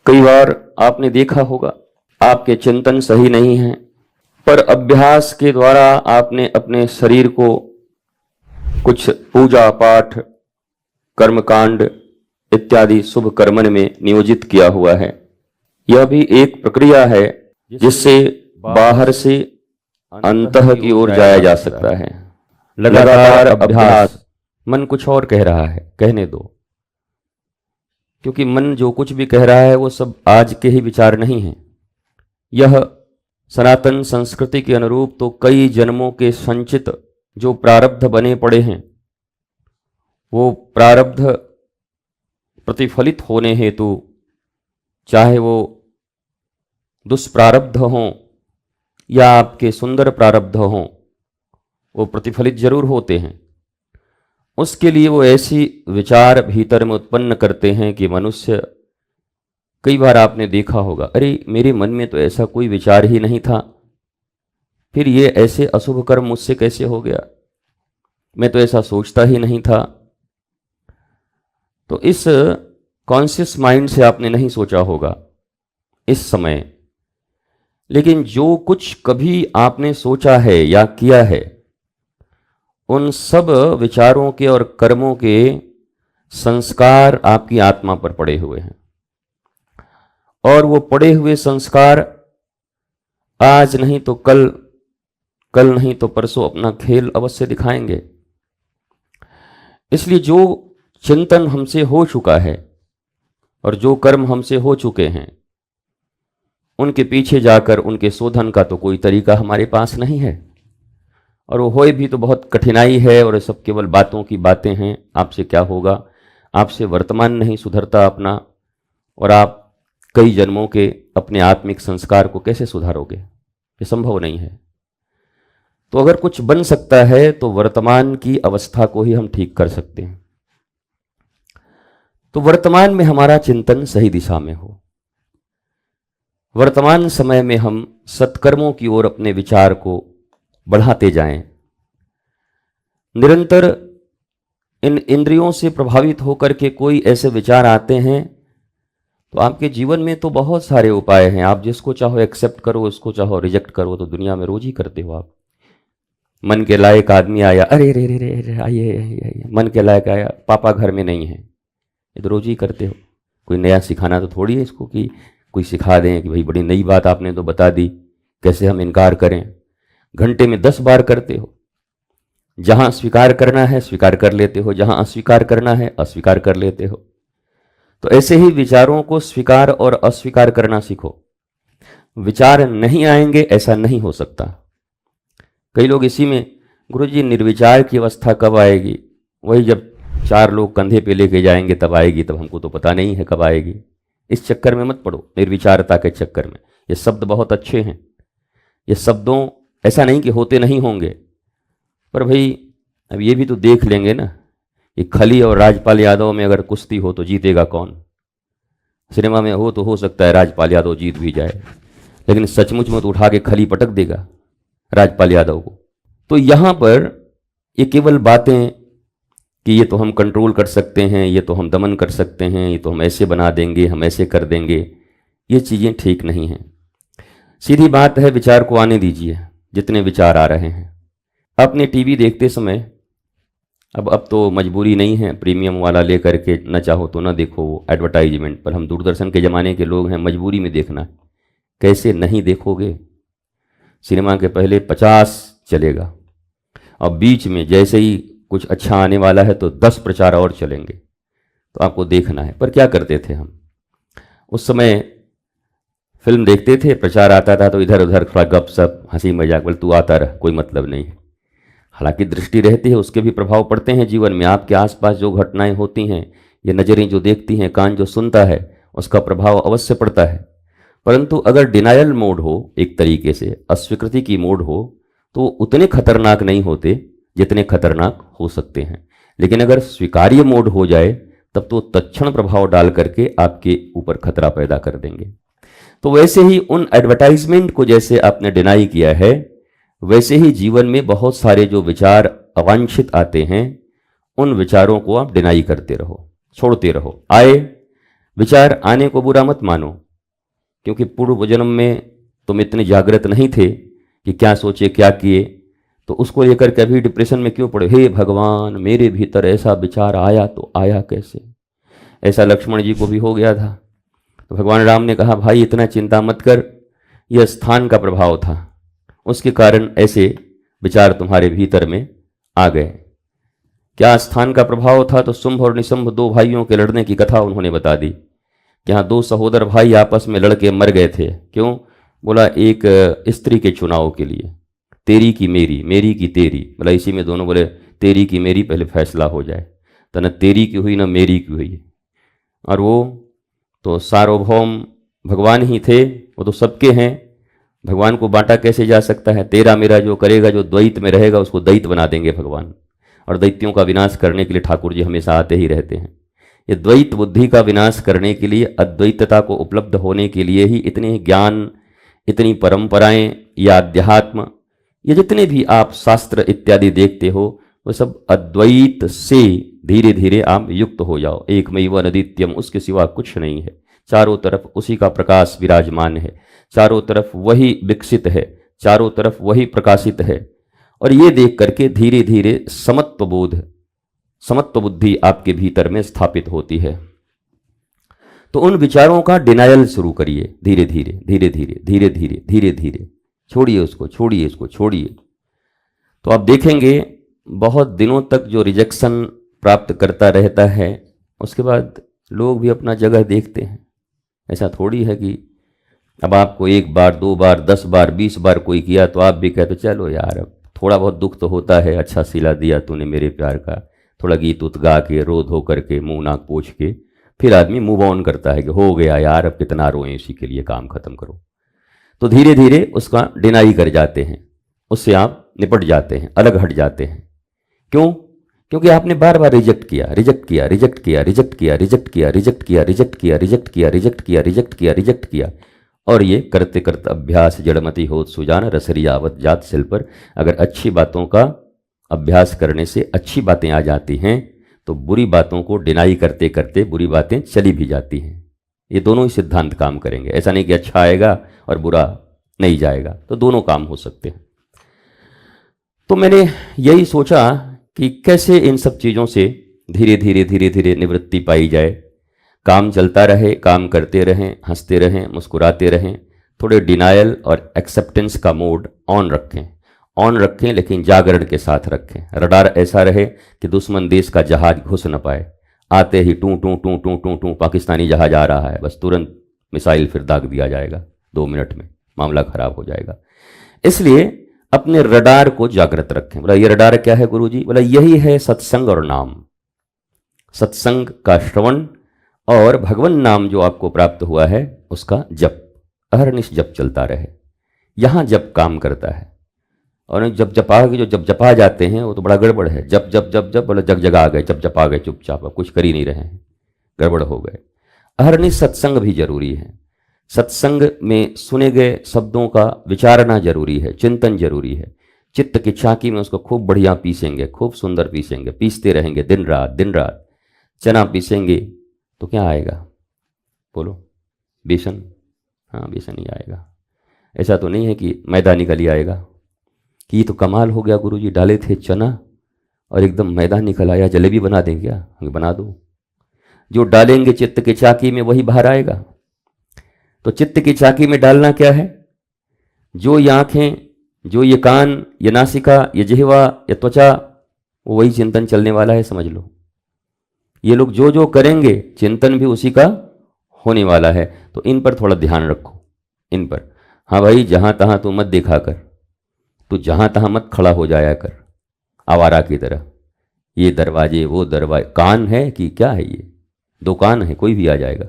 कई बार आपने देखा होगा आपके चिंतन सही नहीं हैं, पर अभ्यास के द्वारा आपने अपने शरीर को कुछ पूजा पाठ कर्मकांड इत्यादि शुभ कर्मन में नियोजित किया हुआ है। यह भी एक प्रक्रिया है जिससे बाहर से अंतः की ओर जाया जा सकता है। लगातार अभ्यास। मन कुछ और कह रहा है, कहने दो, क्योंकि मन जो कुछ भी कह रहा है वो सब आज के ही विचार नहीं हैं। यह सनातन संस्कृति के अनुरूप तो कई जन्मों के संचित जो प्रारब्ध बने पड़े हैं, वो प्रारब्ध प्रतिफलित होने हेतु, चाहे वो दुष्प्रारब्ध हों या आपके सुंदर प्रारब्ध हों, वो प्रतिफलित जरूर होते हैं। उसके लिए वो ऐसी विचार भीतर में उत्पन्न करते हैं कि मनुष्य, कई बार आपने देखा होगा, अरे मेरे मन में तो ऐसा कोई विचार ही नहीं था, फिर ये ऐसे अशुभ कर्म मुझसे कैसे हो गया, मैं तो ऐसा सोचता ही नहीं था। तो इस कॉन्शियस माइंड से आपने नहीं सोचा होगा इस समय, लेकिन जो कुछ कभी आपने सोचा है या किया है, उन सब विचारों के और कर्मों के संस्कार आपकी आत्मा पर पड़े हुए हैं, और वो पड़े हुए संस्कार आज नहीं तो कल, कल नहीं तो परसों अपना खेल अवश्य दिखाएंगे। इसलिए जो चिंतन हमसे हो चुका है और जो कर्म हमसे हो चुके हैं, उनके पीछे जाकर उनके शोधन का तो कोई तरीका हमारे पास नहीं है, और वो होए भी तो बहुत कठिनाई है, और सब केवल बातों की बातें हैं। आपसे क्या होगा, आपसे वर्तमान नहीं सुधरता अपना, और आप कई जन्मों के अपने आत्मिक संस्कार को कैसे सुधारोगे, ये संभव नहीं है। तो अगर कुछ बन सकता है तो वर्तमान की अवस्था को ही हम ठीक कर सकते हैं। तो वर्तमान में हमारा चिंतन सही दिशा में हो, वर्तमान समय में हम सत्कर्मों की ओर अपने विचार को बढ़ाते जाएं। निरंतर इन इंद्रियों से प्रभावित होकर के कोई ऐसे विचार आते हैं, तो आपके जीवन में तो बहुत सारे उपाय हैं। आप जिसको चाहो एक्सेप्ट करो, उसको चाहो रिजेक्ट करो, तो दुनिया में रोज ही करते हो आप। मन के लायक आदमी आया, अरे रे रे रे आइए, मन के लायक आया, पापा घर में नहीं है, ये तो रोज ही करते हो। कोई नया सिखाना तो थोड़ी है इसको कि कोई सिखा दें कि भाई बड़ी नई बात आपने तो बता दी, कैसे हम इनकार करें। घंटे में 10 बार करते हो। जहां स्वीकार करना है स्वीकार कर लेते हो, जहां अस्वीकार करना है अस्वीकार कर लेते हो। तो ऐसे ही विचारों को स्वीकार और अस्वीकार करना सीखो। विचार नहीं आएंगे ऐसा नहीं हो सकता। कई लोग इसी में, गुरुजी निर्विचार की अवस्था कब आएगी, वही जब 4 लोग कंधे पे लेके जाएंगे तब आएगी, तब हमको तो पता नहीं है कब आएगी। इस चक्कर में मत पड़ो, निर्विचारता के चक्कर में। ये शब्द बहुत अच्छे हैं, ये शब्दों ऐसा नहीं कि होते नहीं होंगे, पर भाई अब ये भी तो देख लेंगे ना, ये खली और राजपाल यादव में अगर कुश्ती हो तो जीतेगा कौन। सिनेमा में हो तो हो सकता है राजपाल यादव जीत भी जाए, लेकिन सचमुच में तो उठा के खली पटक देगा राजपाल यादव को। तो यहाँ पर ये केवल बातें कि ये तो हम कंट्रोल कर सकते हैं, ये तो हम दमन कर सकते हैं, ये तो हम ऐसे बना देंगे, हम ऐसे कर देंगे, ये चीज़ें ठीक नहीं हैं। सीधी बात है, विचार को आने दीजिए जितने विचार आ रहे हैं। अपने टीवी देखते समय, अब तो मजबूरी नहीं है प्रीमियम वाला ले करके न चाहो तो न देखो वो एडवर्टाइजमेंट, पर हम दूरदर्शन के ज़माने के लोग हैं, मजबूरी में देखना है। कैसे नहीं देखोगे, सिनेमा के पहले 50 चलेगा, और बीच में जैसे ही कुछ अच्छा आने वाला है तो 10 प्रचार और चलेंगे, तो आपको देखना है। पर क्या करते थे हम उस समय, फिल्म देखते थे, प्रचार आता था तो इधर उधर थोड़ा गप सप हंसी मजाक, बोल तू आता रह, कोई मतलब नहीं है। हालांकि दृष्टि रहती है, उसके भी प्रभाव पड़ते हैं जीवन में। आपके आसपास जो घटनाएं होती हैं, ये नज़रें जो देखती हैं, कान जो सुनता है, उसका प्रभाव अवश्य पड़ता है। परंतु अगर डिनायल मोड हो, एक तरीके से अस्वीकृति की मोड हो, तो उतने खतरनाक नहीं होते जितने खतरनाक हो सकते हैं। लेकिन अगर स्वीकार्य मोड हो जाए तब तो तत्क्षण प्रभाव डाल करके आपके ऊपर खतरा पैदा कर देंगे। तो वैसे ही उन एडवर्टाइजमेंट को जैसे आपने डिनाई किया है, वैसे ही जीवन में बहुत सारे जो विचार अवांछित आते हैं, उन विचारों को आप डिनाई करते रहो, छोड़ते रहो। आए विचार आने को बुरा मत मानो, क्योंकि पूर्व जन्म में तुम इतने जागृत नहीं थे कि क्या सोचे क्या किए, तो उसको लेकर के अभी डिप्रेशन में क्यों पड़े। हे भगवान, मेरे भीतर ऐसा विचार आया तो आया कैसे। ऐसा लक्ष्मण जी को भी हो गया था। तो भगवान राम ने कहा, भाई इतना चिंता मत कर, यह स्थान का प्रभाव था, उसके कारण ऐसे विचार तुम्हारे भीतर में आ गए। क्या स्थान का प्रभाव था? तो शुंभ और निशुंभ दो भाइयों के लड़ने की कथा उन्होंने बता दी कि हाँ, दो सहोदर भाई आपस में लड़के मर गए थे। क्यों? बोला एक स्त्री के चुनाव के लिए, तेरी की मेरी, मेरी की तेरी। बोला इसी में दोनों बोले तेरी की मेरी पहले फैसला हो जाए। तो न तेरी की हुई न मेरी की हुई। और वो तो सार्वभौम भगवान ही थे, वो तो सबके हैं, भगवान को बांटा कैसे जा सकता है। तेरा मेरा जो करेगा, जो द्वैत में रहेगा, उसको दैत बना देंगे भगवान। और दैत्यों का विनाश करने के लिए ठाकुर जी हमेशा आते ही रहते हैं। ये द्वैत बुद्धि का विनाश करने के लिए, अद्वैतता को उपलब्ध होने के लिए ही इतने ज्ञान, इतनी परंपराएं या अध्यात्म, ये जितने भी आप शास्त्र इत्यादि देखते हो, वो सब अद्वैत से धीरे धीरे आप युक्त हो जाओ। एकमैव अद्वितीयम, उसके सिवा कुछ नहीं है। चारों तरफ उसी का प्रकाश विराजमान है, चारों तरफ वही विकसित है, चारों तरफ वही प्रकाशित है। और ये देख करके धीरे धीरे समत्व बोध, समत्व बुद्धि आपके भीतर में स्थापित होती है। तो उन विचारों का डिनायल शुरू करिए, धीरे धीरे धीरे धीरे धीरे धीरे धीरे धीरे। छोड़िए उसको, छोड़िए इसको, छोड़िए। तो आप देखेंगे बहुत दिनों तक जो रिजेक्शन प्राप्त करता रहता है, उसके बाद लोग भी अपना जगह देखते हैं। ऐसा थोड़ी है कि अब आपको एक बार, दो बार, 10 बार, 20 बार कोई किया तो आप भी कहते चलो यार, अब थोड़ा बहुत दुख तो होता है, अच्छा सिला दिया तूने मेरे प्यार का, थोड़ा गीत उत गा के, रो धो करके, मुंह नाक पोंछ के, फिर आदमी मूव ऑन करता है कि हो गया यार, अब कितना रोएं, इसी के लिए काम खत्म करो। तो धीरे धीरे उसका डिनाई कर जाते हैं, उससे आप निपट जाते हैं, अलग हट जाते हैं। क्यों? क्योंकि आपने बार बार रिजेक्ट किया, रिजेक्ट किया, रिजेक्ट किया, रिजेक्ट किया, रिजेक्ट किया, रिजेक्ट किया, रिजेक्ट किया, रिजेक्ट किया, रिजेक्ट किया, रिजेक्ट किया, रिजेक्ट किया। और ये करते करते अभ्यास जड़मति होत सुजान, रसरियावत जात सिल पर। अगर अच्छी बातों का अभ्यास करने से अच्छी बातें आ जाती हैं, तो बुरी बातों को डिनाई करते करते बुरी बातें चली भी जाती हैं। ये दोनों ही सिद्धांत काम करेंगे। ऐसा नहीं कि अच्छा आएगा और बुरा नहीं जाएगा, तो दोनों काम हो सकते हैं। तो मैंने यही सोचा कि कैसे इन सब चीज़ों से धीरे धीरे धीरे धीरे निवृत्ति पाई जाए। काम चलता रहे, काम करते रहें, हंसते रहें, मुस्कुराते रहें, थोड़े डिनायल और एक्सेप्टेंस का मोड ऑन रखें, लेकिन जागरण के साथ रखें। रडार ऐसा रहे कि दुश्मन देश का जहाज घुस न पाए। आते ही टू टू टू टू टू टू पाकिस्तानी जहाज आ रहा है, बस तुरंत मिसाइल फिर दाग दिया जाएगा, 2 मिनट में मामला खराब हो जाएगा। इसलिए अपने रडार को जागृत रखें। बोला ये रडार क्या है गुरुजी? बोला यही है सत्संग और नाम। सत्संग का श्रवण और भगवान नाम जो आपको प्राप्त हुआ है उसका जप, अहरनिश जप चलता रहे। यहाँ जप काम करता है। और जब जपा जाते हैं वो तो बड़ा गड़बड़ है। जप जप जप जप बोला जग जगा गए, जप जपा गए चुपचाप, अब कुछ कर ही नहीं रहे हैं, गड़बड़ हो गए। अहरनिश सत्संग भी जरूरी है। सत्संग में सुने गए शब्दों का विचारना जरूरी है, चिंतन जरूरी है। चित्त की चाकी में उसको खूब बढ़िया पीसेंगे, खूब सुंदर पीसेंगे, पीसते रहेंगे दिन रात दिन रात। चना पीसेंगे तो क्या आएगा? बोलो, बेसन। हाँ, बेसन ही आएगा। ऐसा तो नहीं है कि मैदा निकल ही आएगा कि ये तो कमाल हो गया गुरुजी, डाले थे चना और एकदम मैदा निकल आया, जलेबी बना दें क्या? बना दो। जो डालेंगे चित्त की चाकी में वही बाहर आएगा। तो चित्त की चाकी में डालना क्या है? जो ये आँखें, जो ये कान, ये नासिका, ये जिह्वा, ये त्वचा, वो वही चिंतन चलने वाला है, समझ लो। ये लोग जो जो करेंगे चिंतन भी उसी का होने वाला है। तो इन पर थोड़ा ध्यान रखो, इन पर। हाँ भाई, जहाँ तहाँ तू मत देखा कर, तू जहाँ तहाँ मत खड़ा हो जाया कर आवारा की तरह। ये दरवाजे, वो दरवाजे, कान है कि क्या है? ये दुकान है, कोई भी आ जाएगा।